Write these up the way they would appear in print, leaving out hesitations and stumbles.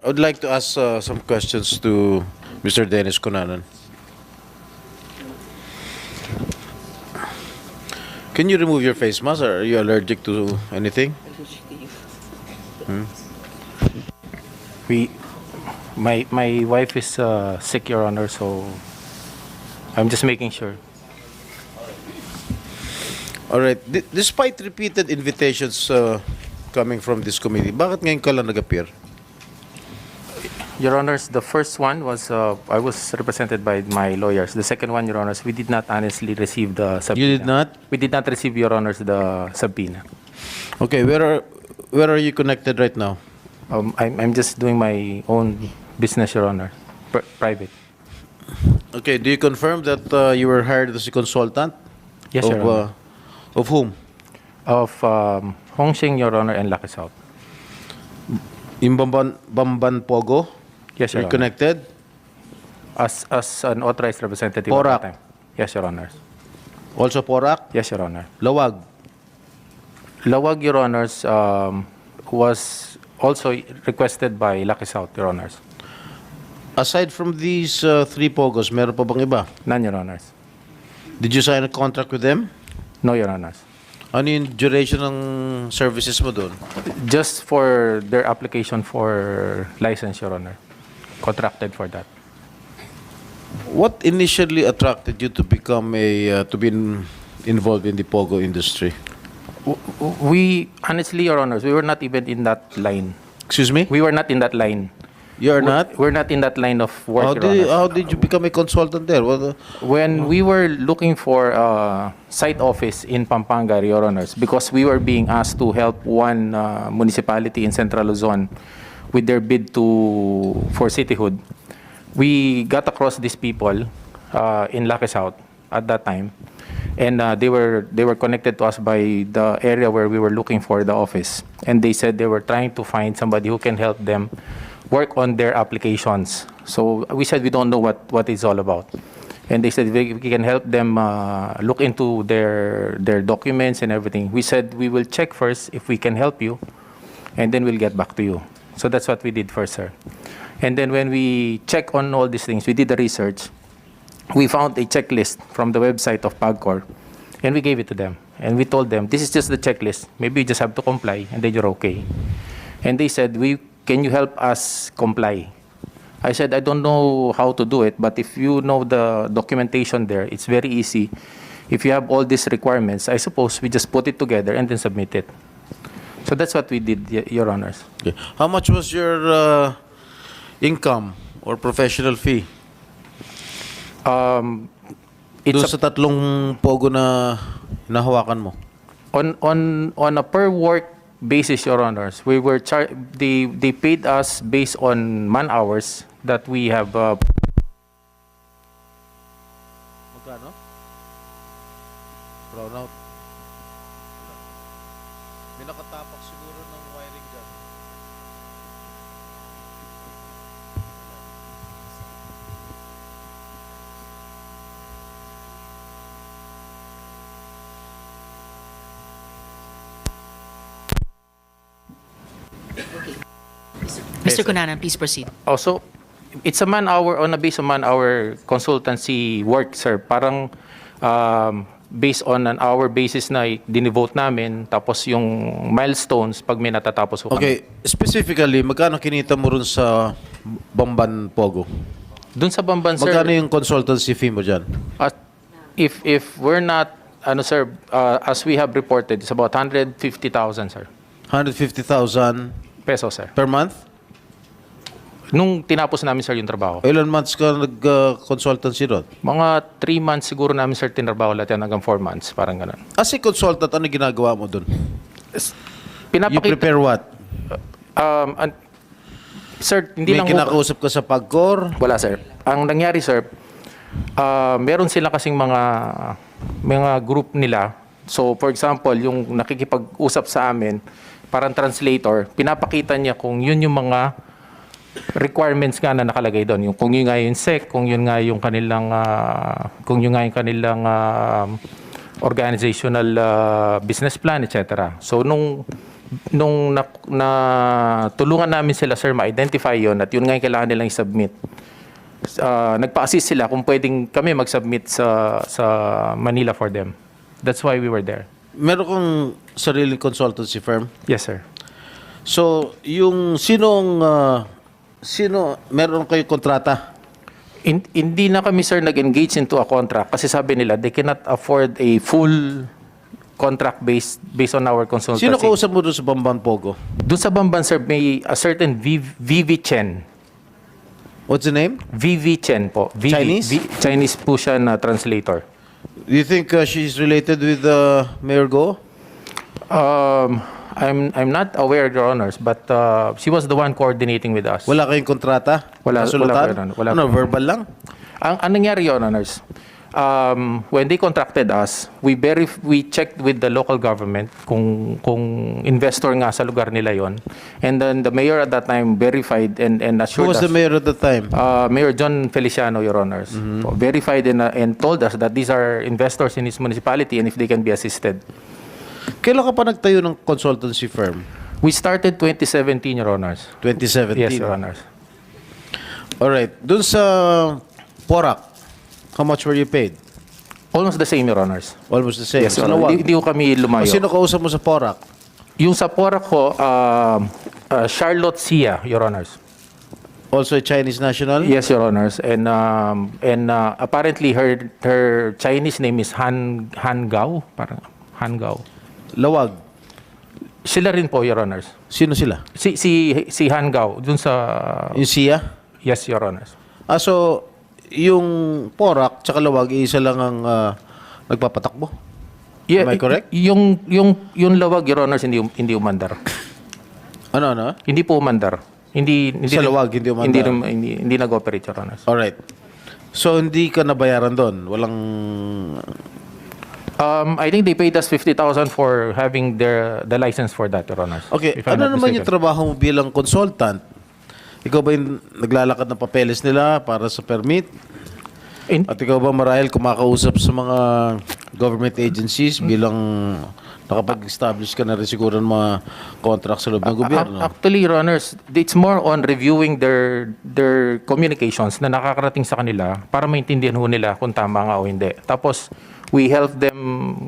I would like to ask some questions to Mr. Dennis Cunanan. Can you remove your face mask, or are you allergic to anything? My wife is sick, Your Honor, so I'm just making sure. All right. Despite repeated invitations coming from this committee, bakit ngayon ka lang nag-appear? Your Honors, the first one was I was represented by my lawyers. The second one, Your Honors, we did not honestly receive the subpoena. You did not? We did not receive, Your Honors, the subpoena. Okay, where are you connected right now? I'm just doing my own business, Your Honor, private. Okay, do you confirm that you were hired as a consultant? Yes, Your Honor. Of whom? Of Hongxing, Your Honor, and Lucky South. In Bamban Pogo? Yes, Your You're Honor. connected? As an authorized representative Porac. at that time. Yes, Your Honors. Also Porac? Yes, Your Honor. Lawag? Lawag, Your Honors, was also requested by Lucky South, Your Honors. Aside from these three Pogos, meron pa bang iba? None, Your Honors. Did you sign a contract with them? No, Your Honors. Ano yung duration ng services mo doon? Just for their application for license, Your Honor. Contracted for that. What initially attracted you to become to be involved in the Pogo industry? We, honestly, Your Honors, we were not even in that line. Excuse me? We were not in that line. You are not? We're not in that line of work, Your Honors. How did you become a consultant there? When we were looking for a site office in Pampanga, Your Honors, because we were being asked to help one municipality in Central Luzon with their bid for cityhood, we got across these people in Lucky South at that time, and they were connected to us by the area where we were looking for the office, and they said they were trying to find somebody who can help them work on their applications. So we said we don't know what it's all about. And they said we can help them look into their documents and everything. We said we will check first if we can help you, and then we'll get back to you. So that's what we did first, sir. And then when we check on all these things, we did the research. We found a checklist from the website of PAGCOR, and we gave it to them. And we told them, this is just the checklist. Maybe you just have to comply, and then you're okay. And they said, can you help us comply? I said, I don't know how to do it, but if you know the documentation there, it's very easy. If you have all these requirements, I suppose we just put it together and then submit it. So that's what we did, Your Honors. Okay. How much was your income or professional fee? It's Doon sa tatlong Pogo na nahawakan mo? on a per work basis, Your Honors, we were they paid us based on man hours that we have. Magkano? Brownout. May nakatapak siguro ng wiring dyan. Mr. Cunanan, please proceed. Also, it's a man hour on a base of man hour consultancy work, sir. Parang based on an hour basis na dinivote namin, tapos yung milestones pag may natatapos ko kami. Okay, specifically, magkano kinita mo rin sa Bamban Pogo? Dun sa Bamban, sir, Magkano yung consultancy fee mo dyan? if we're not, sir, as we have reported, it's about 150,000, sir. 150,000 Peso, sir. per month? Nung tinapos namin, sir, yung trabaho. Ilan months ka nag-consultancy doon? Mga 3 months siguro namin, sir, tinrabaho lahat yan hanggang 4 months, parang ganun. As a consultant, ano ginagawa mo doon? You Pinapakita, prepare what? sir, hindi May lang kinakausap ka sa PAGCOR? wala, sir. Ang nangyari, sir, meron sila kasing mga group nila. So, for example, yung nakikipag-usap sa amin, parang translator, pinapakita niya kung yun yung mga requirements nga na nakalagay doon. Yung, kung yun nga yung SEC, kung yun nga yung kanilang, organizational business plan, etc. So, nung nung tulungan namin sila, sir, ma-identify yon at yun nga yung kailangan nilang i-submit. Nagpa-assist sila kung pwedeng kami mag-submit sa Manila for them. That's why we were there. Meron kang sariling consultancy firm? Yes, sir. So, yung meron kayong kontrata? Hindi na kami, sir, nag-engage into a contract kasi sabi nila they cannot afford a full contract based on our consultancy. Sino kausap mo doon sa Bamban Pogo? Doon sa Bamban, sir, may a certain Vivi Chen. What's the name? Vivi Chen po. Chinese? Chinese po siya na translator. Do you think she's related with Mayor Go? I'm not aware, Your Honors, but she was the one coordinating with us. Wala kayong kontrata? Wala Kasulatan? po, Your Honor. Wala Ano, po. verbal lang? Ang nangyari, Your Honors, when they contracted us, we checked with the local government kung investor nga sa lugar nila yon, and then the mayor at that time verified and Who assured was us. the mayor at the time? Mayor John Feliciano, Your Honors, po, verified and told us that these are investors in his municipality and if they can be assisted. Kailan ka pa nagtayo ng consultancy firm? We started 2017, Your Honors. 2017? Yes, Your Honors. Alright. Doon sa Porac, how much were you paid? Almost the same, Your Honors. Almost the same. Yes, Sa Your Honor. Lawag? Hindi ko kami lumayo. Sino kausap mo sa Porac? Yung sa Porac ko, Charlotte Sia, Your Honors. Also a Chinese national? Yes, Your Honors. And apparently her Chinese name is Han Gao. Parang Han Gao. Lawag. Sila rin po, Your Honors. Sino sila? Si Han Gao, dun sa... Yung Sia? Yes, Your Honors. So, yung Porac tsaka Lawag, isa lang ang nagpapatakbo? Yeah, Am I correct? Yung Lawag, Your Honors, hindi umandar. Ano? Hindi po umandar. Hindi Sa Lawag, hindi umandar? Hindi nag-operate, Your Honors. Alright. So, hindi ka nabayaran doon? Walang... I think they paid us 50,000 for having the license for that, Your Honors. Okay, If I'm ano not naman yung mistaken. trabaho mo bilang consultant? Ikaw ba yung naglalakad ng papeles nila para sa permit? At ikaw ba marahil kumakausap sa mga government agencies bilang nakapag-establish ka na rin siguro ng mga contract sa loob ng gobyerno? Actually, Your Honors, it's more on reviewing their communications na nakakarating sa kanila para maintindihan ho nila kung tama nga o hindi. Tapos, we help them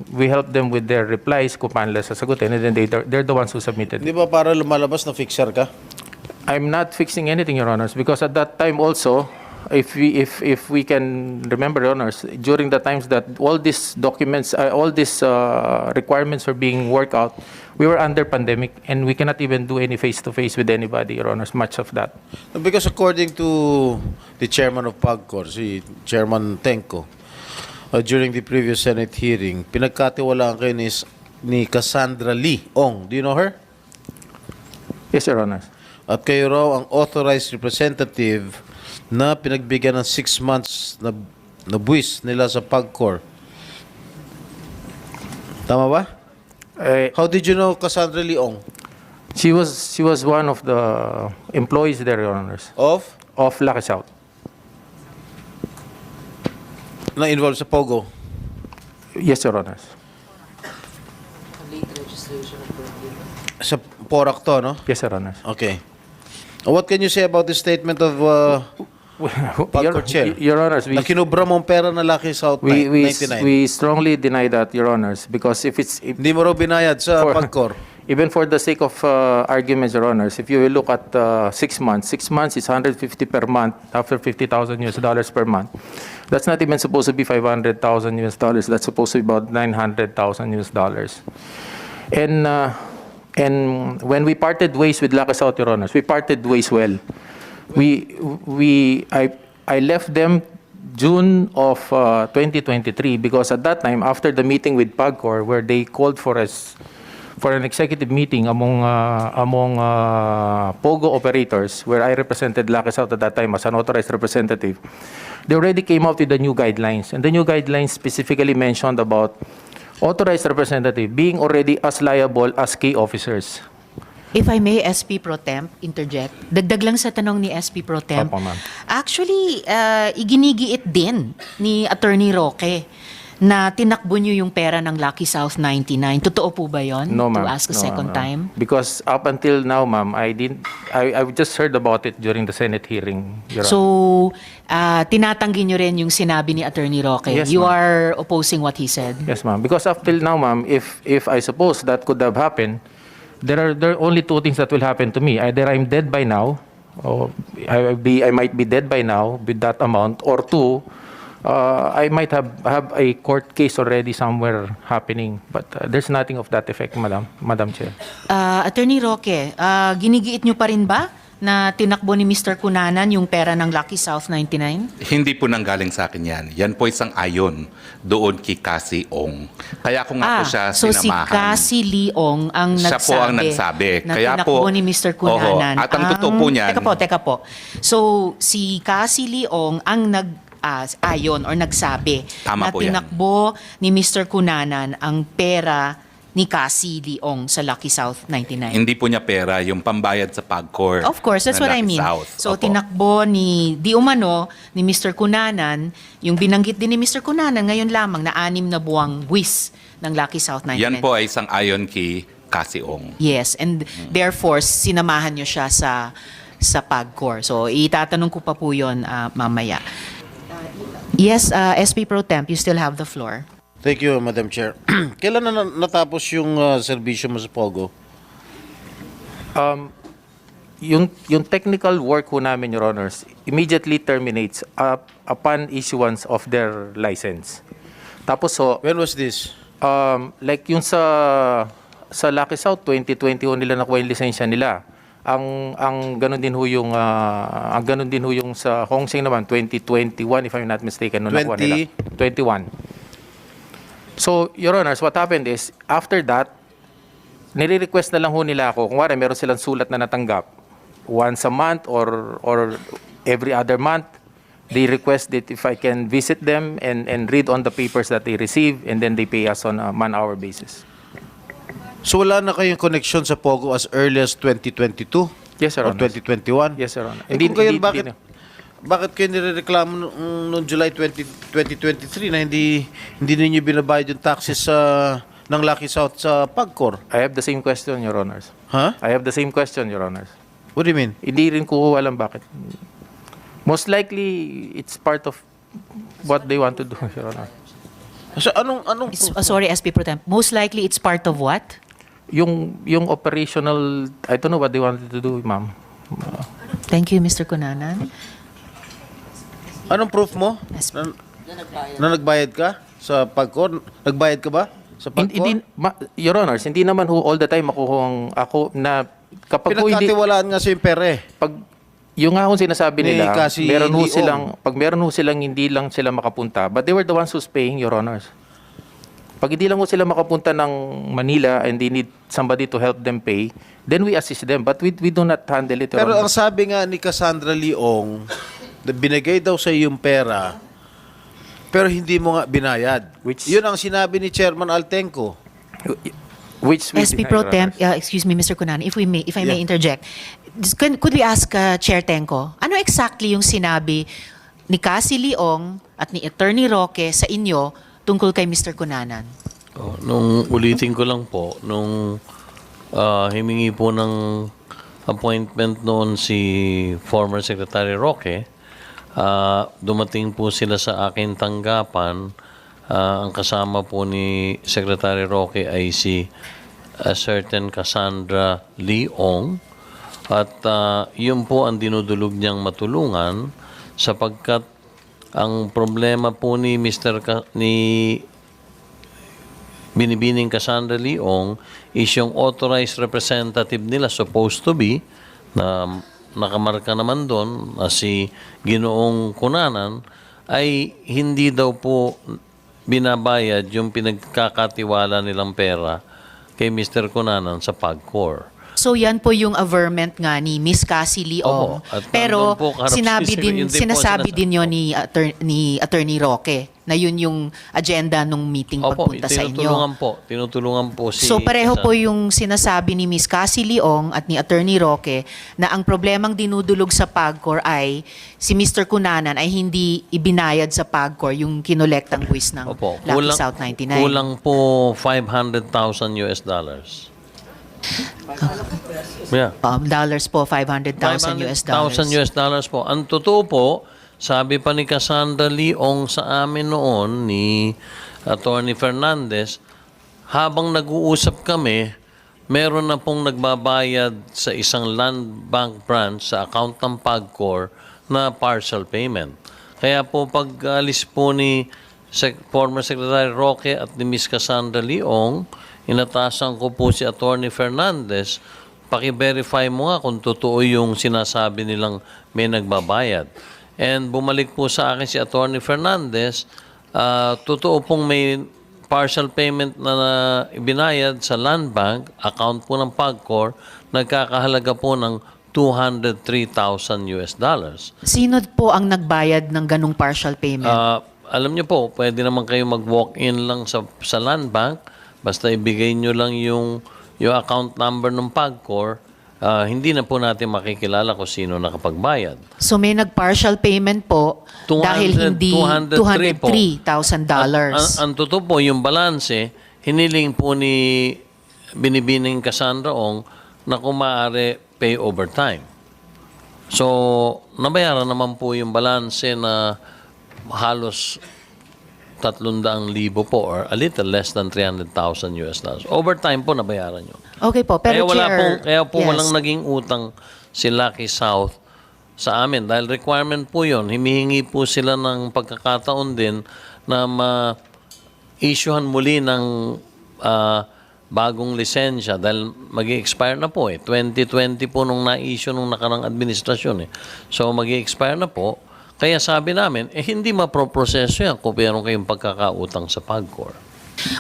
with their replies kung paano nila sasagutin, and then they're the ones who submitted. Di ba para lumalabas na fixer ka? I'm not fixing anything, Your Honors, because at that time also, if we can remember, Your Honors, during the times that all these documents, all these requirements were being worked out, we were under pandemic and we cannot even do any face-to-face with anybody, Your Honors, much of that. Because according to the chairman of PAGCOR, si Chairman Tenko, during the previous Senate hearing, pinagkatiwalaan kayo ni Cassandra Lee Ong. Do you know her? Yes, Your Honors. At kayo raw ang authorized representative na pinagbigyan ng 6 months na buwis nila sa PAGCOR. Tama ba? How did you know Cassandra Lee Ong? She was one of the employees there, Your Honors, Of? Lucky South. Na involved sa Pogo? Yes, Your Honors. Sa Porac to, no? Yes, Your Honors. Okay. What can you say about the statement of PAGCOR chair? Your Honors, Na kinubra mong pera na Lucky South 99? we strongly deny that, Your Honors, because if Hindi mo raw binayad sa PAGCOR? even for the sake of arguments, Your Honors, if you will look at 6 months, 6 months is 150 per month, after $50,000 per month. That's not even supposed to be $500,000. That's supposed to be about $900,000. And when we parted ways with Lucky South, Your Honors, we parted ways well. I left them June of 2023 because at that time, after the meeting with PAGCOR, where they called for an executive meeting among Pogo operators, where I represented Lucky South at that time as an authorized representative, they already came out with the new guidelines. And the new guidelines specifically mentioned about authorized representative being already as liable as key officers. If I may, SP Pro Temp, interject. Dagdag lang sa tanong ni SP Pro Temp. Opo, ma'am. Actually, iginigiit din ni Attorney Roque na tinakbo nyo yung pera ng Lucky South 99. Totoo po ba yon? No, ma'am. To ask a No, second no. time? Because up until now, ma'am, I just heard about it during the Senate hearing, Your Honor. So, tinatanggi nyo rin yung sinabi ni Attorney Roque. Yes, You ma'am. are opposing what he said. Yes, ma'am. Because up till now, ma'am, if I suppose that could have happened, there are only two things that will happen to me. Either I'm dead by now, or I might be dead by now with that amount, or two, I might have a court case already somewhere happening. But there's nothing of that effect, Madam Chair. Attorney Roque, ginigiit nyo pa rin ba na tinakbo ni Mr. Cunanan yung pera ng Lucky South 99? Hindi po nanggaling sa akin yan. Yan po isang ayon doon kay Cassie Ong. Kaya ko nga po siya so si sinamahan. Cassie Leong ang Siya nagsabi, po ang nagsabi. na Kaya tinakbo po- ni Mr. Cunanan. Oho. At ang totoo po niyan- Teka po. So, si Cassie Leong ang ayon or nagsabi na Tama po yan. tinakbo ni Mr. Cunanan ang pera ni Cassie Leong sa Lucky South 99. Hindi po niya pera, yung pambayad sa PAGCOR. Of course, that's ng what I Lucky mean. South. So, Opo. tinakbo ni Mr. Cunanan, yung binanggit din ni Mr. Cunanan ngayon lamang na 6 na buwang buwis ng Lucky South 99. Yan po ay isang ayon kay Cassie Ong. Yes, and therefore, sinamahan nyo siya sa PAGCOR. So, itatanong ko pa po yun mamaya. Yes, SP Pro Temp, you still have the floor. Thank you, Madam Chair. Kailan na natapos yung serbisyo mo sa Pogo? Yung technical work ho namin, Your Honors, immediately terminates upon issuance of their license. Tapos so, When was this? like yung sa Lucky South 2020 ho nila nakuha yung lisensya nila. Ang ganun din ho yung sa Hong Seng naman 2021 if I'm not mistaken no nakuha nila. 21. So, Your Honors, what happened is after that nire-request na lang ho nila ako. Kung wala, meron silang sulat na natanggap once a month or every other month. They request that if I can visit them and read on the papers that they receive, and then they pay us on a man-hour basis. So wala na kayong connection sa Pogo as early as 2022? Yes, Your Or Honor. 2021? Yes, Your Honor. Kung kayo, Hindi- bakit kayo nirereklamo noong July 2023 na hindi ninyo binabayad yung taxes ng Lucky South sa PAGCOR? I have the same question, Your Honors. Huh? I have the same question, Your Honors. What do you mean? Hindi rin ko alam bakit. Most likely, it's part of what they want to do, Your Honor. So anong Sorry, SP Pro Temp. Most likely, it's part of what? Yung operational, I don't know what they wanted to do, ma'am. Thank you, Mr. Cunanan. Anong proof mo? Na nagbayad ka sa PAGCOR? Nagbayad ka ba sa PAGCOR? Your Honors, hindi naman ho all the time ako na kapag ho hindi, Pinagkatiwalaan nga sa yung pera eh. pag yung nga kung sinasabi Ni nila, Cassie meron ho Leong. silang hindi lang sila makapunta, but they were the ones who's paying, Your Honors. Pag hindi lang ho sila makapunta ng Manila and they need somebody to help them pay, then we assist them, but we do not handle it, Your Pero ang Honors. sabi nga ni Cassandra Leong, na binigay daw sa yung pera, pero hindi mo nga binayad. Yun ang sinabi ni Chairman Altenco. Which we SP deny, Pro Your Temp, Honors. excuse me, Mr. Cunanan, if I may Yeah. interject. Could we ask Chair Tenco, ano exactly yung sinabi ni Cassie Leong at ni Attorney Roque sa inyo tungkol kay Mr. Cunanan? Nung ulitin ko lang po, nung himingi po ng appointment noon si former Secretary Roque, dumating po sila sa akin tanggapan. Ang kasama po ni Secretary Roque ay si a certain Cassandra Leong. At yun po ang dinudulog niyang matulungan sapagkat ang problema po ni Binibining Cassandra Leong is yung authorized representative nila supposed to be na nakamarka naman doon na si Ginoong Cunanan ay hindi daw po binabayad yung pinagkakatiwala nilang pera kay Mr. Cunanan sa PAGCOR. So yan po yung averment nga ni Miss Cassie Leong. Opo. At Pero nandun po, corruption yun din po sinasabi sinasabi. din yon ni Attorney Roque na yun yung agenda nung meeting Opo, pagpunta sa inyo. tinutulungan po si... So pareho po yung sinasabi ni Miss Cassie Leong at ni Attorney Roque na ang problemang dinudulog sa PAGCOR ay si Mr. Cunanan ay hindi ibinayad sa PAGCOR yung kinolektang buwis ng Opo, Lucky South 99. kulang po $500,000 US. Yeah. Dollars po, 500,000 US dollars. $500,000 po. Ang totoo po, sabi pa ni Cassandra Leong sa amin noon ni Attorney Fernandez, habang nag-uusap kami, meron na pong nagbabayad sa isang land bank branch sa account ng PAGCOR na partial payment. Kaya po pag alis po ni former Secretary Roque at ni Ms. Cassandra Leong, inatasan ko po si Attorney Fernandez, paki-verify mo nga kung totoo yung sinasabi nilang may nagbabayad. And bumalik po sa akin si Attorney Fernandez, totoo pong may partial payment na ibinayad sa Land Bank, account po ng PAGCOR, nagkakahalaga po ng $203,000 US. Sino po ang nagbayad ng ganung partial payment? Alam niyo po, pwede naman kayo mag-walk-in lang sa Land Bank, basta ibigay niyo lang yung account number ng PAGCOR, hindi na po natin makikilala kung sino nakapagbayad. So may nag-partial payment po dahil hindi $203,000. Ang totoo po, yung balanse, hiniling po ni Binibining Cassandra Ong na kung maaari pay overtime. So, nabayaran naman po yung balanse na halos 300,000 po or a little less than $300,000 US. Overtime po nabayaran yun. Okay po, pero Kaya po yes. walang naging utang si Lucky South sa amin. Dahil requirement po yun, himihingi po sila ng pagkakataon din na ma-issuehan muli ng bagong lisensya dahil mag-i-expire na po 2020 po nung na-issue nung nakarang administrasyon So mag-i-expire na po. Kaya sabi namin, hindi maproproseso yan kung meron kayong pagkakautang sa PAGCOR.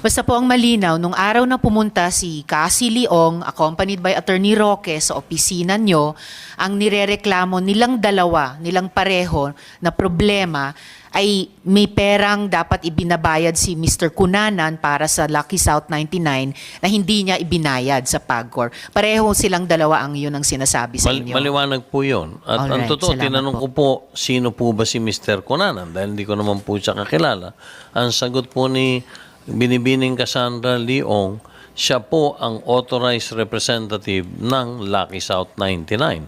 Basta po ang malinaw, nung araw na pumunta si Cassie Leong, accompanied by Attorney Roque sa opisina nyo, ang nirereklamo nilang dalawa, nilang pareho na problema ay may perang dapat ibinabayad si Mr. Cunanan para sa Lucky South 99 na hindi niya ibinayad sa PAGCOR. Pareho silang dalawa ang yun ang sinasabi sa inyo. Maliwanag po yun. At ang Alright, totoo, salamat tinanong ko po, sino po ba si Mr. Cunanan? Dahil hindi ko naman po siya kakilala. Ang sagot po ni Binibining Cassandra Leong, siya po ang authorized representative ng Lucky South 99.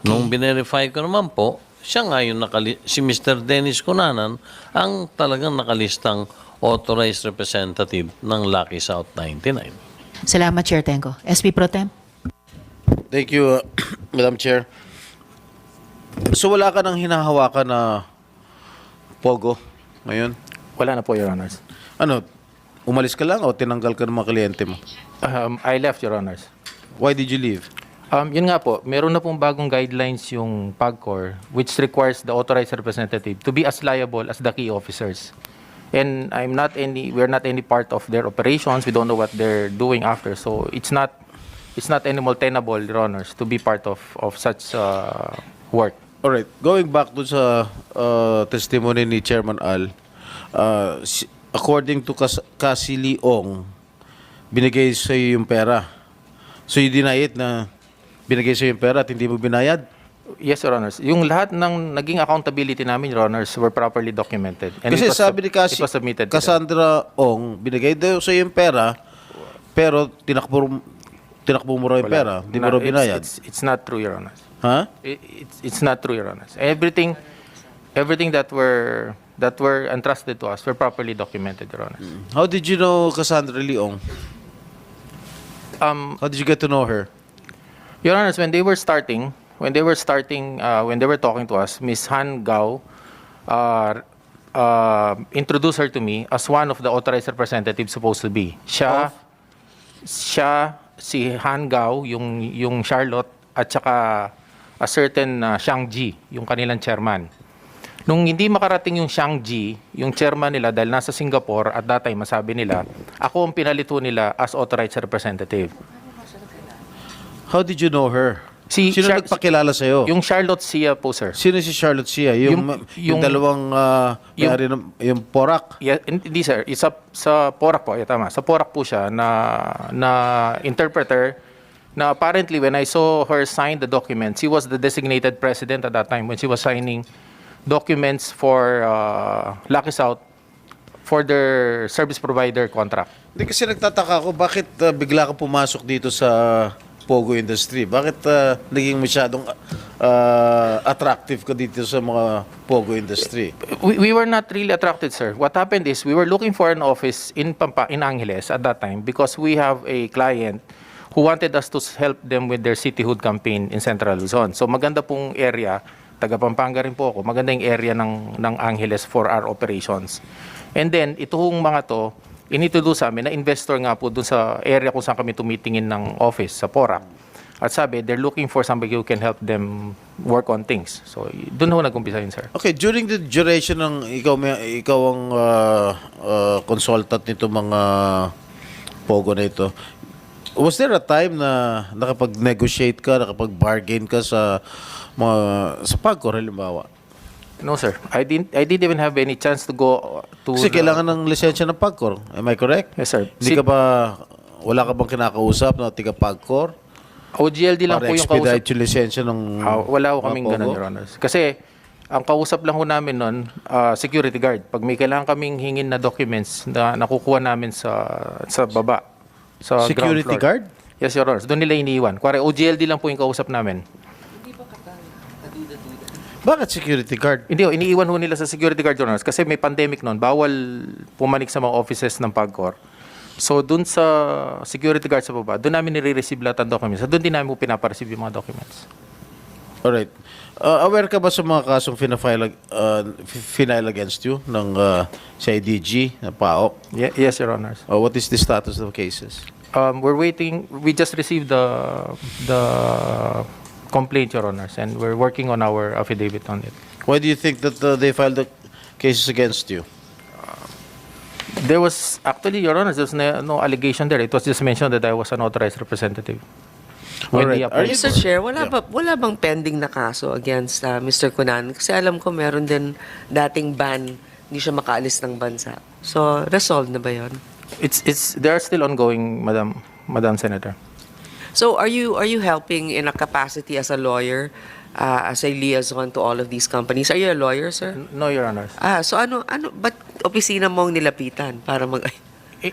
Nung binerify ko naman po, siya nga yung si Mr. Dennis Cunanan ang talagang nakalistang authorized representative ng Lucky South 99. Salamat, Chair Tenko. SP Pro Tem? Thank you, Madam Chair. So wala ka nang hinahawakan na pogo ngayon? Wala na po, Your Honors. Ano, umalis ka lang o tinanggal ka ng mga kliyente mo? I left, Your Honors. Why did you leave? Yun nga po, meron na pong bagong guidelines yung PAGCOR which requires the authorized representative to be as liable as the key officers. And we're not any part of their operations. We don't know what they're doing after. So it's not anymore tenable, Your Honors, to be part of such work. Alright, going back to sa testimony ni Chairman Al, according to Cassie Leong, binigay sa'yo yung pera. So you deny it na binigay sa'yo yung pera at hindi mo binayad? Yes, Your Honors. Yung lahat ng naging accountability namin, Your Honors, were properly documented. And Kasi it was sabi ni it was submitted to them. Cassandra Ong, binigay daw sa'yo yung pera, pero tinakbo mo raw yung pera, hindi mo raw binayad. It's not true, Your Honors. Ha? It's not true, Your Honors. Everything that were entrusted to us were properly documented, Your Honors. How did you know Cassandra Leong? How did you get to know her? Your Honors, when they were talking to us, Ms. Han Gao introduced her to me as one of the authorized representatives supposed to be. Siya, si Han Gao, yung Charlotte, at saka a certain Shang Ji, yung kanilang chairman. Nung hindi makarating yung Shang Ji, yung chairman nila dahil nasa Singapore at that time masabi nila, ako ang pinalito nila as authorized representative. How did you know her? Si Sino Char- nagpakilala sa'yo? Yung Charlotte Sia po, sir. Sino si Charlotte Sia? Yung Yung- dalawang may-ari ng yung Porac. Yeah, hindi sir, sa Porac po, tama. Sa Porac po siya na interpreter na apparently when I saw her sign the documents, she was the designated president at that time when she was signing documents for Lucky South for their service provider contract. Hindi kasi nagtataka ako, bakit bigla ka pumasok dito sa Pogo industry? Bakit naging masyadong attractive ka dito sa mga Pogo industry? We were not really attracted, sir. What happened is we were looking for an office in Angeles at that time because we have a client who wanted us to help them with their cityhood campaign in Central Luzon. So maganda pong area, taga Pampanga rin po ako, maganda yung area ng Angeles for our operations. And then, itong mga to, inintroduce sa amin na investor nga po dun sa area kung saan kami tumitingin ng office sa Porac. At sabi, they're looking for somebody who can help them work on things. So, dun ho nag-umpisa yun, sir. Okay, during the duration ng ikaw ang consultant nito mga Pogo na ito, was there a time na nakapag-negotiate ka, nakapag-bargain ka sa Pagcor, halimbawa? No, sir. I didn't even have any chance to go to... Kasi kailangan ng lisensya ng Pagcor. Am I correct? Yes, sir. Hindi ka ba, wala ka bang kinakausap na tiga Pagcor? OGLD lang Para po yung kausap. expedite yung lisensya ng Wala ko mga kaming Pogo? ganun, Your Honors. Kasi, ang kausap lang ho namin nun, security guard. Pag may kailangan kaming hingin na documents na nakukuha namin sa baba, sa Security ground floor. guard? Yes, Your Honors. Doon nila iniiwan. Kuwari, OGLD lang po yung kausap namin. Bakit security guard? Hindi, iniiwan ho nila sa security guard, Your Honors. Kasi may pandemic noon, bawal pumanik sa mga offices ng Pagcor. So, doon sa security guard sa baba, doon namin nire-receive lahat ng documents. So, doon din namin po pinapareceive yung mga documents. Alright. Aware ka ba sa mga kasong final against you ng CIDG, na PAOK? Yes, Your Honors. What is the status of cases? We're waiting. We just received the complaint, Your Honors, and we're working on our affidavit on it. Why do you think that they filed the cases against you? There was actually, Your Honors, there's no allegation there. It was just mentioned that I was an authorized representative. When Alright. the Are you- appraisal- Mr. Chair, wala bang pending na kaso against Mr. Cunan? Kasi alam ko meron din dating ban, hindi siya makaalis ng bansa. So, resolved na ba yun? They are still ongoing, Madam Senator. So, are you helping in a capacity as a lawyer, as a liaison to all of these companies? Are you a lawyer, sir? No, Your Honors. So ba't opisina mo ang nilapitan para mag...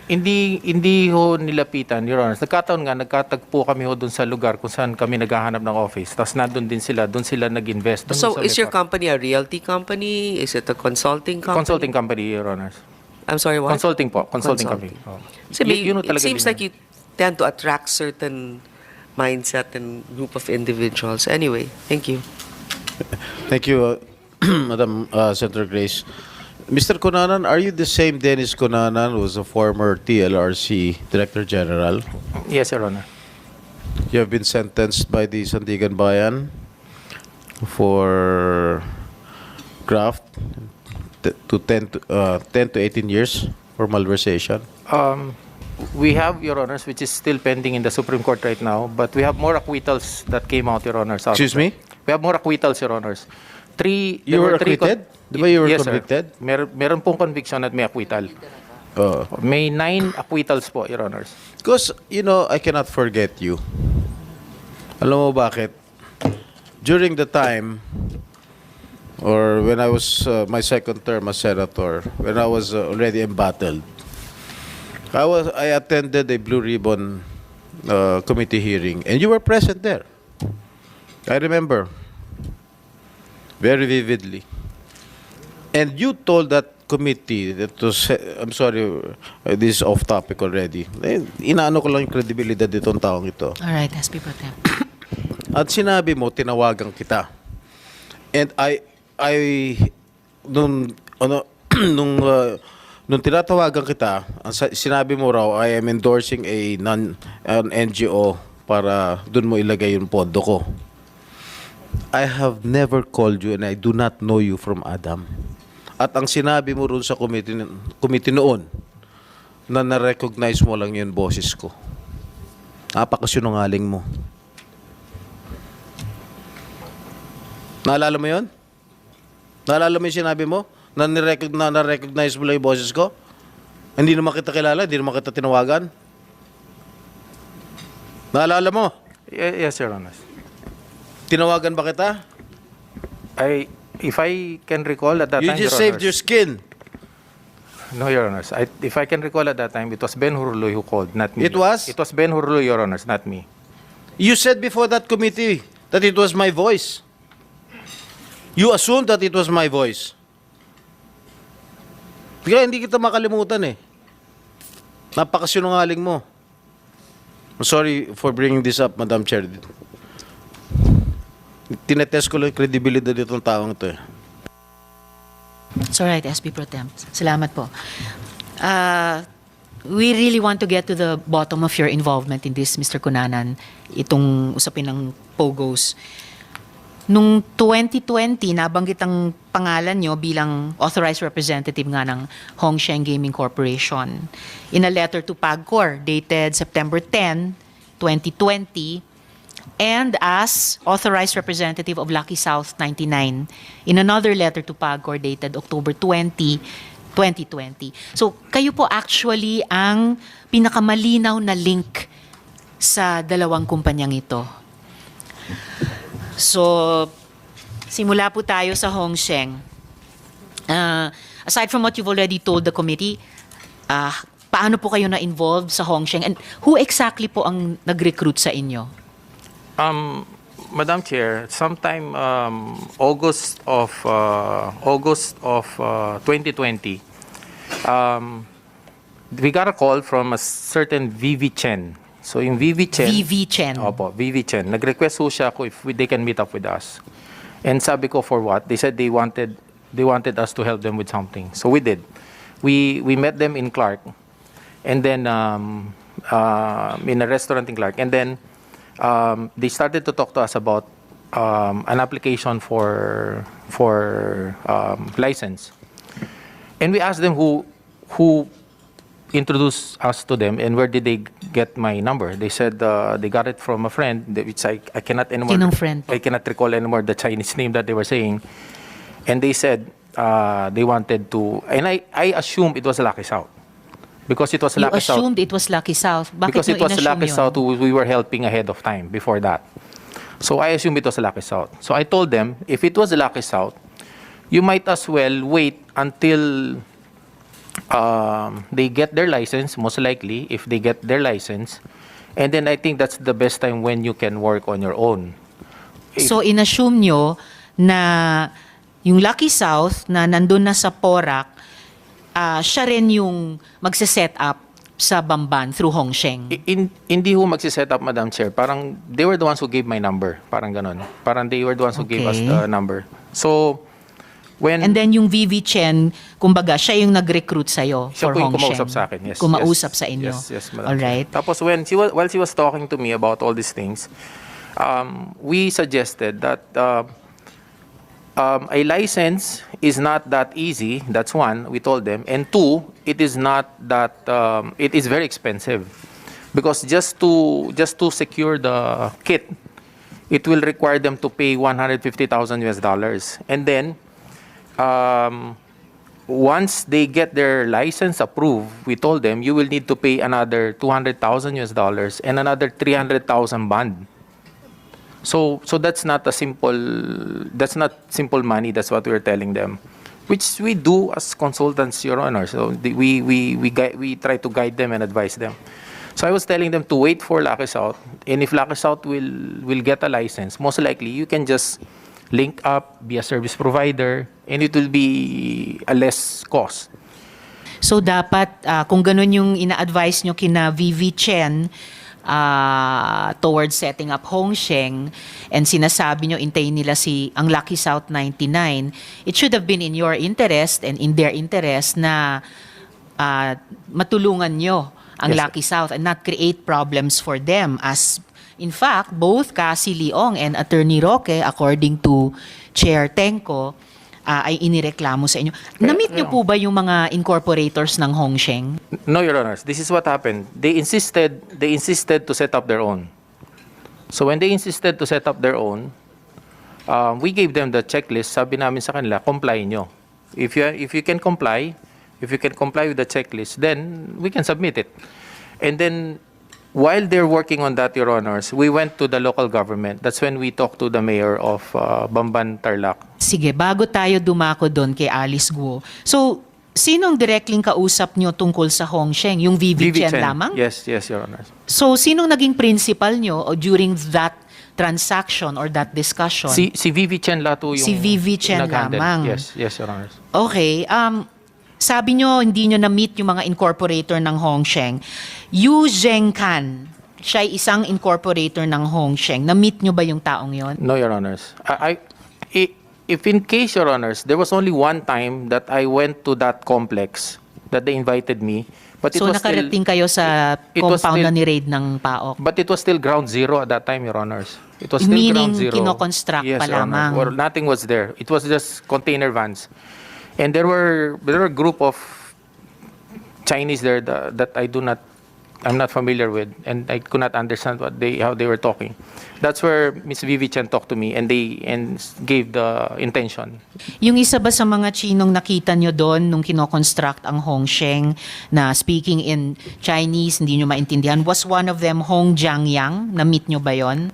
Hindi ho nilapitan, Your Honors. Nagkatagpo kami ho dun sa lugar kung saan kami naghahanap ng office. Tapos nandun din sila, dun sila nag-invest. Dun So, sa is may your company a realty company? Is it a consulting company? consulting company, Your Honors. I'm sorry, what? Consulting po. Consulting company. Oh. Kasi Yun ho it talaga seems din like you tend to attract certain mindset and group of individuals. Anyway, thank you. Thank you, Madam Senator Grace. Mr. Cunanan, are you the same Dennis Cunanan who was a former TLRC Director General? Yes, Your Honor. You have been sentenced by the Sandigan Bayan for graft to 10 to 18 years for malversation. We have, Your Honors, which is still pending in the Supreme Court right now, but we have more acquittals that came out, Your Honors. out of Excuse me? that. We have more acquittals, Your Honors. You there were three acquitted? Di ba you were yes, sir. convicted? Meron pong conviction at may acquittal. Oh. May 9 acquittals po, Your Honors. Because, I cannot forget you. Alam mo bakit? During the time, or when I was my second term as senator, when I was already embattled, I attended a Blue Ribbon committee hearing, and you were present there. I remember very vividly. And you told that committee that I'm sorry, this is off topic already. Inaano ko lang yung credibility ditong taong ito. All right, SP Pro Tem. At sinabi mo, tinawagan kita. And nung tinatawagan kita, sinabi mo raw, I am endorsing an NGO para dun mo ilagay yung pondo ko. I have never called you and I do not know you from Adam. At ang sinabi mo ron sa committee noon, na na-recognize mo lang yung boses ko. Napakasinungaling mo. Naalala mo yun? Naalala mo yung sinabi mo? Na-recognize mo lang yung boses ko? Hindi naman kita kilala, hindi naman kita tinawagan? Naalala mo? Yes, Your Honor. Tinawagan ba kita? If I can recall at that You time, just Your saved Honors- your skin. No, Your Honors. If I can recall at that time, it was Ben Hurluy who called, not me. It was? It was Ben Hurluy, Your Honors, not me. You said before that committee that it was my voice. You assumed that it was my voice. Kaya hindi kita makalimutan eh. Napakasinungaling mo. I'm sorry for bringing this up, Madam Chair. Tinetest ko lang yung credibility nitong taong ito eh. It's alright, SB Pro Temp. Salamat po. We really want to get to the bottom of your involvement in this, Mr. Cunanan, itong usapin ng POGOs. Nung 2020, nabanggit ang pangalan nyo bilang authorized representative nga ng Hongsheng Gaming Corporation. In a letter to PAGCOR dated September 10, 2020, and as authorized representative of Lucky South 99 in another letter to PAGCOR dated October 20, 2020. So, kayo po actually ang pinakamalinaw na link sa dalawang kumpanyang ito. So, simula po tayo sa Hongsheng. Aside from what you've already told the committee, paano po kayo na-involved sa Hongsheng? And who exactly po ang nag-recruit sa inyo? Madam Chair, sometime August of 2020, we got a call from a certain VV Chen. So yung VV Chen, VV Chen. Opo, VV Chen. Nag-request ho siya ko if they can meet up with us. And sabi ko, for what? They said they wanted us to help them with something. So we did. We met them in Clark. And then in a restaurant in Clark. And then they started to talk to us about an application for license. And we asked them who introduced us to them and where did they get my number. They said they got it from a friend, which I cannot anymore. Sinong friend? I cannot recall anymore the Chinese name that they were saying. And they said they wanted to, and I assumed it was Lucky South. Because it was You Lucky South. assumed it was Lucky South. Bakit Because nyo it was inassume Lucky yun? South who we were helping ahead of time before that. So I assumed it was Lucky South. So I told them, if it was Lucky South, you might as well wait until they get their license, most likely, if they get their license. And then I think that's the best time when you can work on your own. So, inassume nyo na yung Lucky South na nandun na sa Porac, siya rin yung magse-set up sa Bamban through Hongsheng. Hindi ho magsiset up, Madam Chair. Parang they were the ones who gave my number. Parang ganon. Parang they were the ones who gave us Okay. the number. So, when... And then yung VV Chen, kumbaga, siya yung nag-recruit sa'yo Siya for po yung Hongsheng. kumausap sa akin. Yes. Kumausap yes. sa inyo. Yes, Madam Alright. Chair. Tapos while she was talking to me about all these things, we suggested that a license is not that easy. That's one, we told them. And two, it is not that, it is very expensive. Because just to secure the kit, it will require them to pay $150,000. And then, once they get their license approved, we told them you will need to pay another $200,000 and another 300,000 bond. So that's not simple money. That's what we're telling them, which we do as consultants, Your Honor. So we try to guide them and advise them. So I was telling them to wait for Lucky South, and if Lucky South will get a license, most likely you can just link up, be a service provider, and it will be a less cost. So, dapat, kung ganun yung ina-advise nyo kina VV Chen towards setting up Hongsheng, and sinasabi nyo, intayin nila ang Lucky South 99, it should have been in your interest and in their interest na matulungan nyo ang Yes, Lucky South and not create problems for them, as in fact both Cassie Leong and Attorney Roque, according to Chair Tenko, ay inireklamo sa inyo. Na-meet nyo po ba yung mga incorporators ng Hongsheng? No, Your Honors. This is what happened. They insisted to set up their own. So when they insisted to set up their own, we gave them the checklist. Sabi namin sa kanila, comply nyo. If you can comply with the checklist, then we can submit it. And then, while they're working on that, Your Honors, we went to the local government. That's when we talked to the mayor of Bamban, Tarlac. Sige, bago tayo dumako doon kay Alice Guo. So, sinong directly kausap nyo tungkol sa Hongsheng? Yung VV Chen lamang? Yes, Your Honors. So, sinong naging principal nyo during that transaction or that discussion? Si VV Chen Lato yung Si VV Chen nag-handle. lamang. Yes, Your Honors. Okay. Sabi nyo, hindi nyo na-meet yung mga incorporator ng Hongsheng. Yu Zhengkan, siya ay isang incorporator ng Hongsheng. Na-meet nyo ba yung taong yon? No, Your Honors. If in case, Your Honors, there was only one time that I went to that complex that they invited me. But it So, was still, nakarating kayo sa it was compound still- na ni-raid ng PAOK. but it was still ground zero at that time, Your Honors. It was still Meaning, ground zero. kinoconstruct pa Your Honor. lamang. Well, nothing was there. It was just container vans. And there were a group of Chinese there that I'm not familiar with, and I could not understand how they were talking. That's where Miss Vivi Chen talked to me, and gave the intention. Yung isa ba sa mga Chinong nakita nyo doon nung kinoconstruct ang Hongsheng na speaking in Chinese, hindi nyo maintindihan, was one of them Hong Jiangyang? Na-meet nyo ba yon?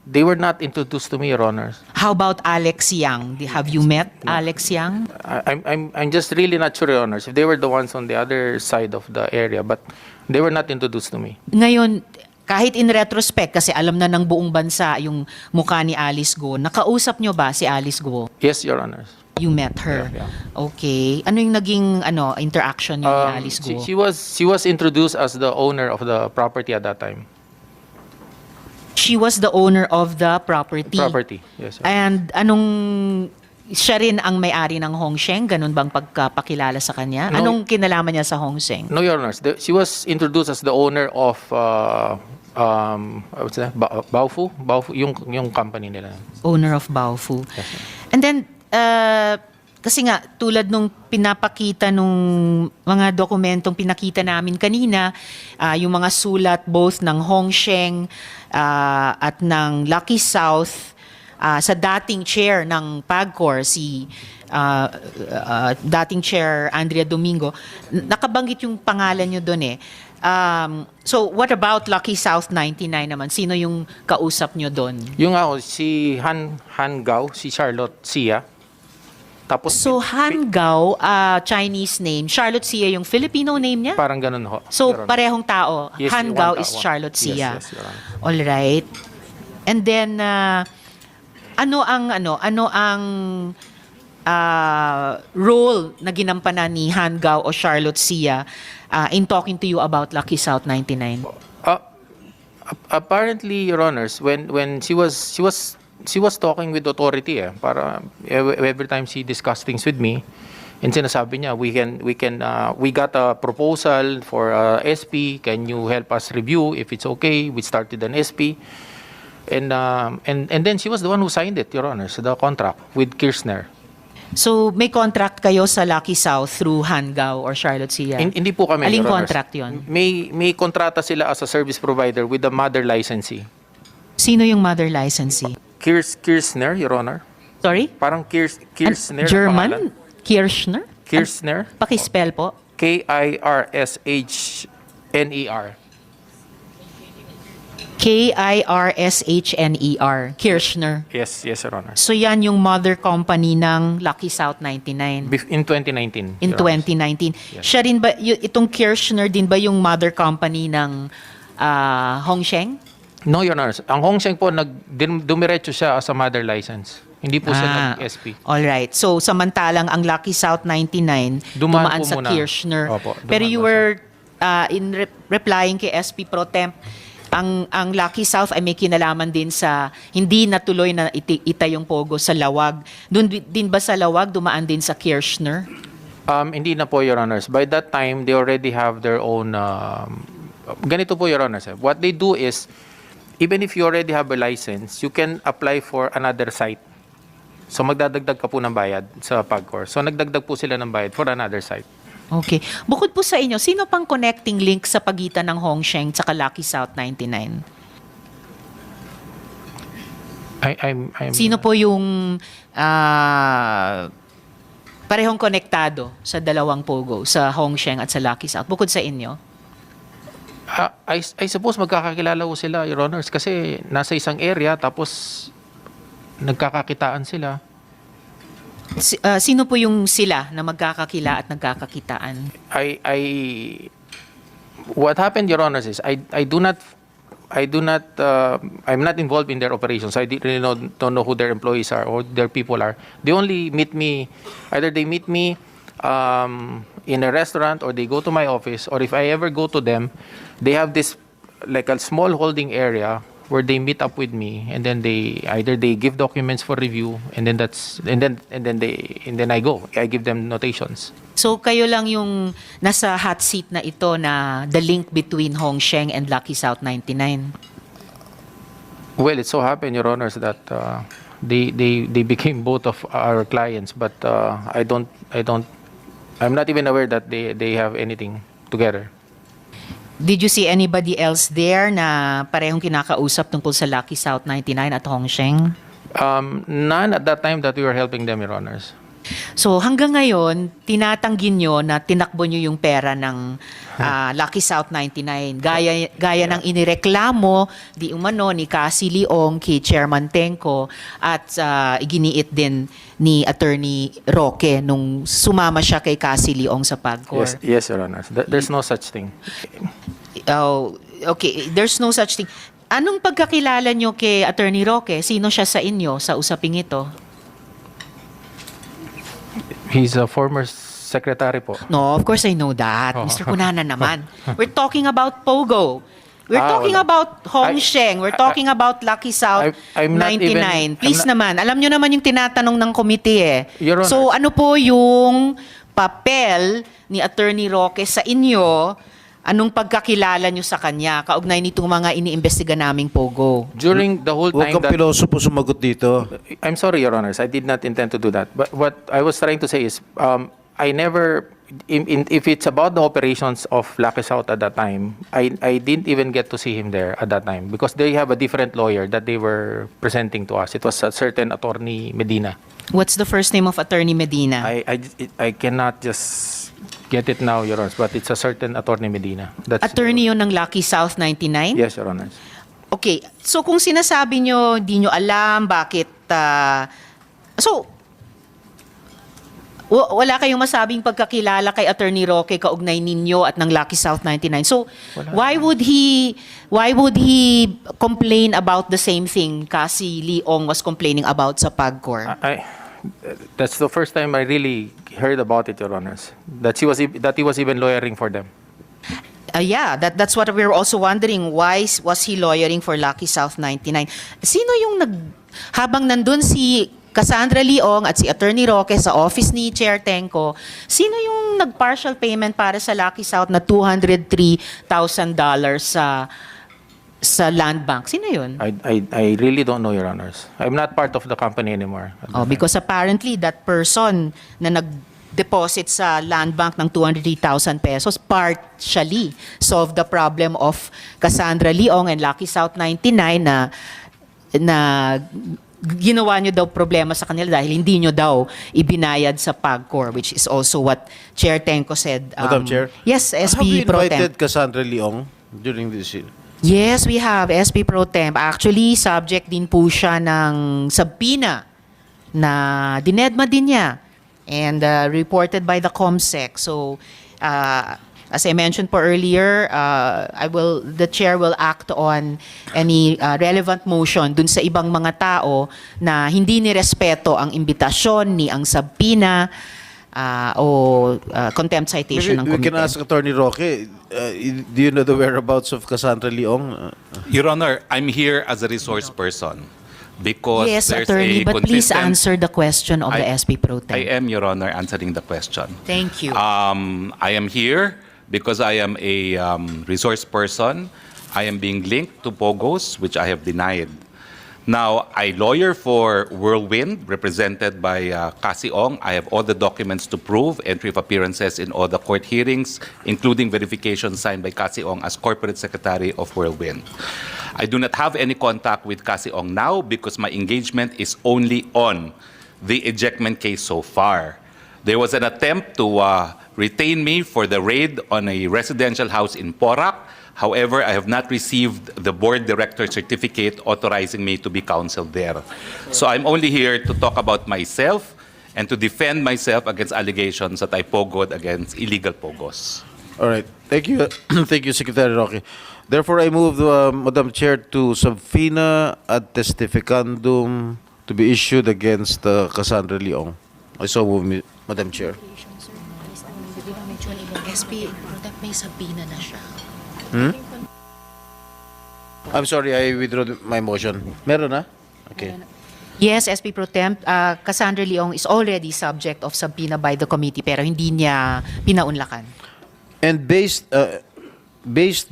They were not introduced to me, Your Honors. How about Alex Yang? Have you met Alex Yang? I'm just really not sure, Your Honors, if they were the ones on the other side of the area, but they were not introduced to me. Ngayon, kahit in retrospect, kasi alam na ng buong bansa yung mukha ni Alice Guo, nakausap nyo ba si Alice Guo? Yes, Your Honors. You met her? Yeah. Okay. Ano yung naging interaction nyo ni Alice Guo? She was introduced as the owner of the property at that time. She was the owner of the property. Yes, sir. And siya rin ang may-ari ng Hongsheng? Ganun bang pagkapakilala sa kanya? No. Anong kinalaman niya sa Hongsheng? No, Your Honors. She was introduced as the owner of what's that? Baofu, yung company nila. Owner of Baofu. And then, kasi nga, tulad nung pinapakita nung mga dokumentong pinakita namin kanina, yung mga sulat both ng Hongsheng at ng Lucky South, sa dating chair ng PAGCOR, si dating chair Andrea Domingo, nakabanggit yung pangalan nyo doon eh. So, what about Lucky South 99 naman? Sino yung kausap nyo doon? Yung ako, si Han Gao, si Charlotte Sia. Tapos, So, Han Gao, Chinese name. Charlotte Sia yung Filipino name niya? parang ganun ho. So, Your Honor. parehong tao. Yes, Han one Gao tao. is Charlotte Yes, Sia. yes, Your Honor. All right. And then, ano ang role na ginampanan ni Han Gao o Charlotte Sia in talking to you about Lucky South 99? Apparently, Your Honors, when she was talking with authority para every time she discussed things with me, and sinasabi niya, we got a proposal for SP, can you help us review if it's okay? We started an SP. And then she was the one who signed it, Your Honors, the contract with Kirchner. So, may contract kayo sa Lucky South through Han Gao or Charlotte Sia? Hindi po kami, Aling Your Honors. contract yun? May kontrata sila as a service provider with the mother licensee. Sino yung mother licensee? Kirchner, Your Honor. Sorry? Parang Kirchner. ang pangalan. German? Kirchner? Kirchner. Pakispell po. Kirshner. Kirshner. Kirchner. Yes, Your Honor. So yan yung mother company ng Lucky South 99 In 2019. in Your Honor. 2019. Siya rin ba, itong Kirchner din ba yung mother company ng Hongsheng? No, Your Honor. Ang Hongsheng po, dumiretso siya as a mother license. Hindi po siya nag-SP. All right. So samantalang ang Lucky South 99 dumaan Dumaan po sa muna. Kirchner. Opo, Pero dumaan you po were in replying kay SP Pro Temp, ang Lucky South ay may kinalaman din sa hindi natuloy na itayong pogo sa Lawag. Doon din ba sa Lawag dumaan din sa Kirchner? Hindi na po, Your Honors. By that time, they already have their own... ganito po, Your Honors. What they do is, even if you already have a license, you can apply for another site. So magdadagdag ka po ng bayad sa PAGCOR. So nagdagdag po sila ng bayad for another site. Okay. Bukod po sa inyo, sino pang connecting link sa pagitan ng Hongsheng at Lucky South 99? I'm Sino po yung parehong konektado sa dalawang Pogo, sa Hongsheng at sa Lucky South, bukod sa inyo? I suppose magkakakilala ko sila, Your Honors, kasi nasa isang area tapos nagkakakitaan sila. Sino po yung sila na magkakakila at nagkakakitaan? What happened, Your Honors, is I'm not involved in their operations. I really don't know who their employees are or their people are. They only meet me, either they meet me in a restaurant or they go to my office, or if I ever go to them, they have this like a small holding area where they meet up with me, and then they give documents for review, and then I go. I give them notations. So kayo lang yung nasa hot seat na ito na the link between Hongsheng and Lucky South 99. Well, it so happened, Your Honors, that they became both of our clients, but I'm not even aware that they have anything together. Did you see anybody else there na parehong kinakausap tungkol sa Lucky South 99 at Hongsheng? None at that time that we were helping them, Your Honors. So hanggang ngayon, tinatanggi nyo na tinakbo nyo yung pera ng Lucky South 99. Gaya ng inireklamo di umano ni Cassie Leong kay Chairman Tenco at iginiit din ni Attorney Roque nung sumama siya kay Cassie Leong sa PAGCOR. Yes, Your Honors. There's no such thing. Oh, okay, there's no such thing. Anong pagkakilala nyo kay Attorney Roque? Sino siya sa inyo sa usaping ito? He's a former secretary po. No, of course I know that. Mr. Kunana naman. We're talking about Pogo. We're talking wala. about Hongsheng. We're talking about Lucky South I'm not 99. Please naman, alam nyo naman yung tinatanong ng committee eh. Your Honor. So ano po yung papel ni Attorney Roque sa inyo? Anong pagkakilala nyo sa kanya kaugnay nitong mga iniimbestiga naming Pogo? During the whole Huwag time kang that... piloso po sumagot dito. I'm sorry, Your Honors. I did not intend to do that. But what I was trying to say is, I never... if it's about the operations of Lucky South at that time, I didn't even get to see him there at that time because they have a different lawyer that they were presenting to us. It was a certain Attorney Medina. What's the first name of Attorney Medina? I cannot just get it now, Your Honors, but it's a certain Attorney Medina. That's Attorney yun ng Lucky South 99? Yes, Your Honors. Okay, so kung sinasabi nyo, di nyo alam bakit, wala kayong masabing pagkakilala kay Attorney Roque kaugnay ninyo at ng Lucky South 99. So, why would he complain about the same thing Cassie Leong was complaining about sa PAGCOR? That's the first time I really heard about it, Your Honors. That he was even lawyering for them. Yeah, that's what we were also wondering. Why was he lawyering for Lucky South 99? Sino yung habang nandun si Cassandra Leong at si Attorney Roque sa office ni Chair Tenco, sino yung nag-partial payment para sa Lucky South na $203,000 sa land bank? Sino yun? I really don't know, Your Honors. I'm not part of the company anymore. Because apparently that person na nag-deposit sa land bank ng 203,000 pesos partially solved the problem of Cassandra Leong and Lucky South 99 na ginawa nyo daw problema sa kanila dahil hindi nyo daw ibinayad sa PAGCOR, which is also what Chair Tenco said. Madam Chair? Yes, Have you SP Pro Tem. invited Cassandra Leong during this? Yes, we have SP Pro Temp. Actually, subject din po siya ng subpoena na dinedma din niya and reported by the COMSEC. So, as I mentioned po earlier, the chair will act on any relevant motion dun sa ibang mga tao na hindi nirespeto ang imbitasyon ni ang subpoena o contempt citation ng We komite. can ask Attorney Roque, do you know the whereabouts of Cassandra Leong? Your Honor, I'm here as a resource person because Yes, there's Attorney, a but please consistent... answer the question of the SP Pro Tem. I am, Your Honor, answering the question. Thank you. I am here because I am a resource person. I am being linked to POGOs, which I have denied. Now, I lawyer for Whirlwind, represented by Cassie Ong. I have all the documents to prove entry of appearances in all the court hearings, including verification signed by Cassie Ong as Corporate Secretary of Whirlwind. I do not have any contact with Cassie Ong now because my engagement is only on the ejectment case so far. There was an attempt to retain me for the raid on a residential house in Porac. However, I have not received the board director certificate authorizing me to be counseled there. So I'm only here to talk about myself and to defend myself against allegations that I pogoed against illegal pogos. All right. Thank you. Thank you, Secretary Roque. Therefore, I move, Madam Chair, to subpoena ad testificandum to be issued against Cassandra Leong. I so move, Madam Chair. SP, may sabina na siya. I'm sorry, I withdraw my motion. Meron na? Okay. Yes, SP Pro Temp, Cassandra Leong is already subject of subpoena by the committee pero hindi niya pinaunlakan. And based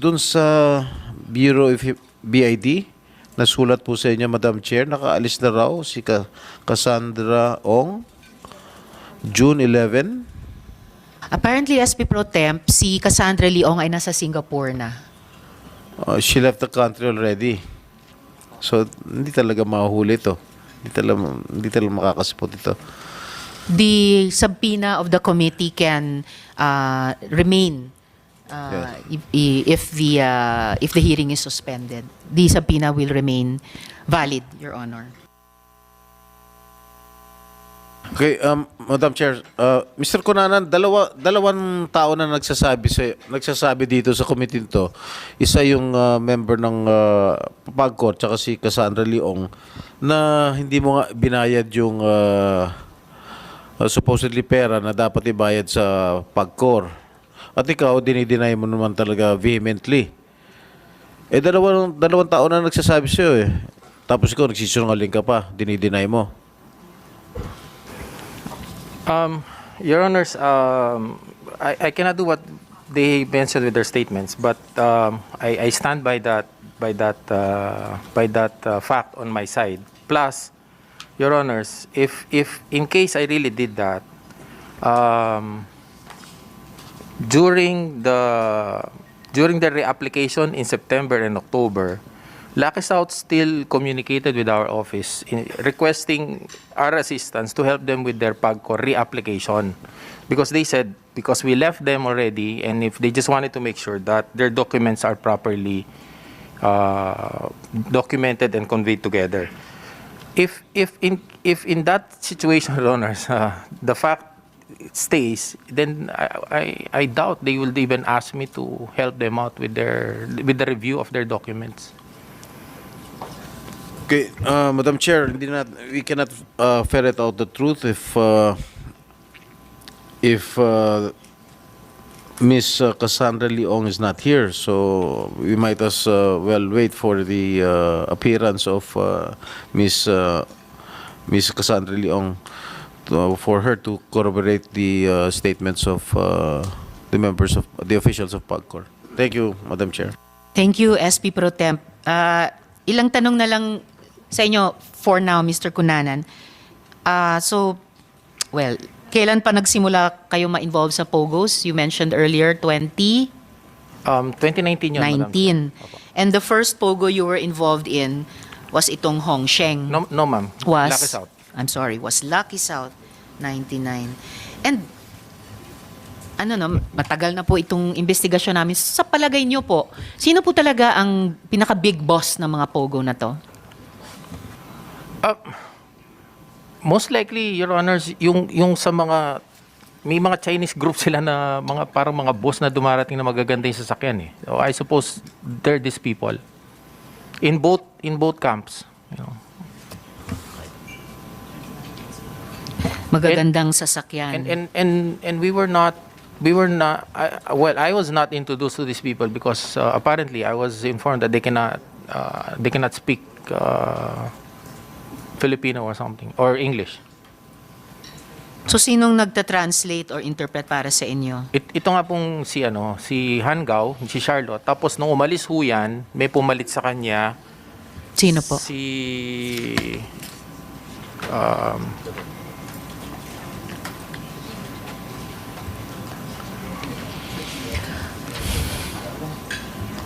dun sa Bureau of BID, nasulat po sa inyo, Madam Chair, nakaalis na raw si Cassandra Ong, June 11. Apparently, SP Pro Temp, si Cassandra Leong ay nasa Singapore na. She left the country already. So, hindi talaga mahuli ito. Hindi talaga makakasipot ito. The subpoena of the committee can remain if the hearing is suspended. The subpoena will remain valid, Your Honor. Okay, Madam Chair, Mr. Cunanan, dalawang tao na nagsasabi dito sa committee nito. Isa yung member ng PAGCOR tsaka si Cassandra Leong na hindi mo nga binayad yung supposedly pera na dapat ibayad sa PAGCOR. At ikaw, dinideny mo naman talaga vehemently. Dalawang tao na nagsasabi sa'yo eh. Tapos ikaw, nagsisinungaling ka pa, dinideny mo. Your Honors, I cannot do what they mentioned with their statements, but I stand by that fact on my side. Plus, Your Honors, if in case I really did that, during the reapplication in September and October, Lucky South still communicated with our office requesting our assistance to help them with their PAGCOR reapplication. Because they said, because we left them already, and if they just wanted to make sure that their documents are properly documented and conveyed together. If in that situation, Your Honors, the fact stays, then I doubt they will even ask me to help them out with the review of their documents. Okay, Madam Chair, we cannot ferret out the truth if Miss Cassandra Leong is not here. So we might as well wait for the appearance of Miss Cassandra Leong for her to corroborate the statements of the members of the officials of PAGCOR. Thank you, Madam Chair. Thank you, SP Pro Temp. Ilang tanong na lang sa inyo for now, Mr. Cunanan. Kailan pa nagsimula kayo ma-involve sa POGOs? You mentioned earlier, 2019 2019 yun, Madam Chair. And the first POGO you were involved in was itong Hongsheng. No, ma'am. Was, Lucky South. I'm sorry, was Lucky South, 99. And matagal na po itong investigasyon namin. Sa palagay niyo po, sino po talaga ang pinaka-big boss ng mga POGO na to? Most likely, Your Honors, yung sa mga, may mga Chinese group sila na parang mga boss na dumarating na magaganda yung sasakyan eh. So I suppose they're these people. In both camps. You know. Magagandang sasakyan. And we were not, I was not introduced to these people because apparently I was informed that they cannot speak Filipino or something, or English. So sinong nagta-translate or interpret para sa inyo? Ito nga pong si Hangao, si Charlotte. Tapos nung umalis ho yan, may pumalit sa kanya Sino po? Si...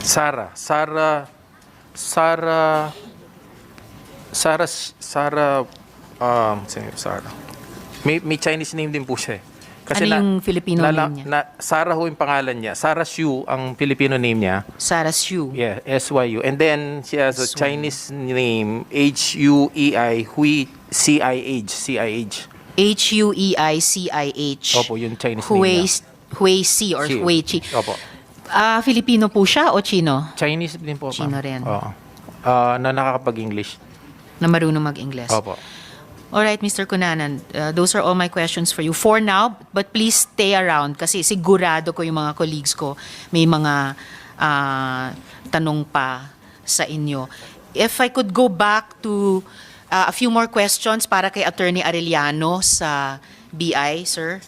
Sarah. Sino yung Sarah? May Chinese name din po siya eh. Ano yung Filipino name niya? Sarah ho yung pangalan niya. Sarah Xu ang Filipino name niya. Sarah Xu. Yeah, SYU. And then she has a SYU. Chinese name, Huei, CIH. Hueicich. Opo, yung Chinese name niya. Huici or Xi. Huichi. Opo. Filipino po siya o Chino? Chinese din po. Chino ma'am. rin. Oo. Na nakakapag-English. Na marunong mag-Ingles. Opo. Alright, Mr. Cunanan, those are all my questions for you for now, but please stay around kasi sigurado ko yung mga colleagues ko may mga tanong pa sa inyo. If I could go back to a few more questions para kay Attorney Arellano sa BI, sir.